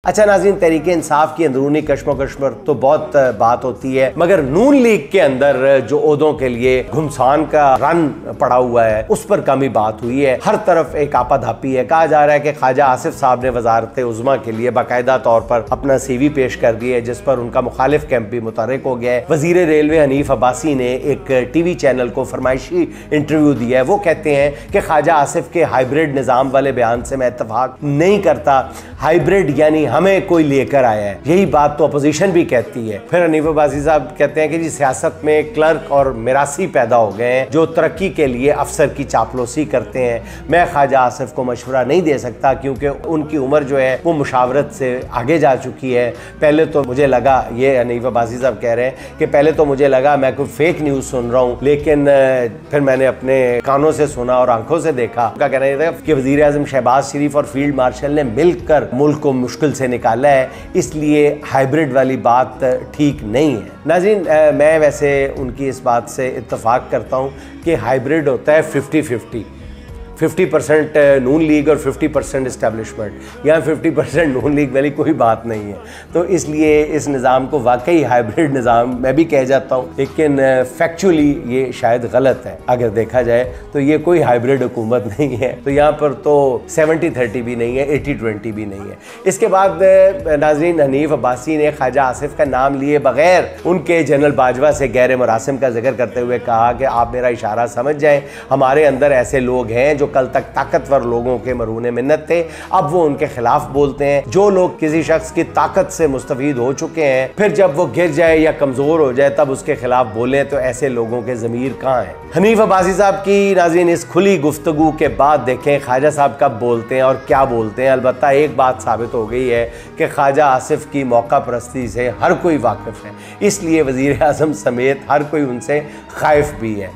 अच्छा नाज़रीन, तहरीक इंसाफ की अंदरूनी कश्मकश पर तो बहुत बात होती है, मगर नून लीग के अंदर जो ओहदों के लिए घुमसान का रन पड़ा हुआ है उस पर कम ही बात हुई है। हर तरफ एक आपाधापी है। कहा जा रहा है कि ख्वाजा आसिफ साहब ने वजारत उज़्मा के लिए बाकायदा तौर पर अपना CV पेश कर दिया है, जिस पर उनका मुखालिफ कैंप भी मुतहर्रिक हो गया है। वजीर रेलवे हनीफ अब्बासी ने एक TV चैनल को फरमाइशी इंटरव्यू दिया है। वो कहते हैं कि ख्वाजा आसिफ के हाइब्रिड निज़ाम वाले बयान से मैं इत्तफाक नहीं करता। हाइब्रिड यानी हमें कोई लेकर आया है, यही बात तो अपोजिशन भी कहती है। फिर हनीफ अब्बासी साहब कहते हैं कि जी सियासत में क्लर्क और मिरासी पैदा हो गए हैं जो तरक्की के लिए अफसर की चापलूसी करते हैं। मैं ख्वाजा आसिफ को मशवरा नहीं दे सकता क्योंकि उनकी उम्र जो है वो मुशावरत से आगे जा चुकी है। पहले तो मुझे लगा, ये हनीफ अब्बासी साहब कह रहे हैं कि पहले तो मुझे लगा मैं कोई फेक न्यूज़ सुन रहा हूँ, लेकिन फिर मैंने अपने कानों से सुना और आंखों से देखा। उनका कहना यह था कि वज़ीर आज़म शहबाज शरीफ और फील्ड मार्शल ने मिलकर मुल्क को मुश्किल से निकाला है, इसलिए हाइब्रिड वाली बात ठीक नहीं है। नाज़रीन, मैं वैसे उनकी इस बात से इत्तफाक करता हूँ कि हाइब्रिड होता है 50-50, 50% नून लीग और 50% इस्टेब्लिशमेंट। यहाँ 50% नून लीग वाली कोई बात नहीं है, तो इसलिए इस निज़ाम को वाकई हाइब्रिड निज़ाम मैं भी कह जाता हूँ, लेकिन फैक्चुअली ये शायद गलत है। अगर देखा जाए तो ये कोई हाइब्रिड हुकूमत नहीं है। तो यहाँ पर तो 70-30 भी नहीं है, 80-20 भी नहीं है। इसके बाद नाज़रीन, हनीफ अब्बासी ने ख्वाजा आसिफ का नाम लिए बगैर उनके जनरल बाजवा से गैर मुरासिम का जिक्र करते हुए कहा कि आप मेरा इशारा समझ जाएं, हमारे अंदर ऐसे लोग हैं जो कल तक ताकतवर लोगों के मरूने मिन्नत थे, अब वो उनके खिलाफ बोलते हैं। जो लोग किसी शख्स की ताकत से मुस्तफीद हो चुके हैं, फिर जब वो गिर जाए या कमजोर हो जाए तब उसके खिलाफ बोलें, तो ऐसे लोगों के ज़मीर कहाँ हैं। हनीफ अब्बासी साहब की नाज़रीन इस खुली गुफ्तगू के बाद देखें ख्वाजा साहब कब बोलते हैं और क्या बोलते हैं। अलबत्ता एक बात साबित हो गई है कि ख्वाजा आसिफ की मौका परस्ती से हर कोई वाकिफ है, इसलिए वज़ीर आज़म समेत हर कोई उनसे खाइफ भी है।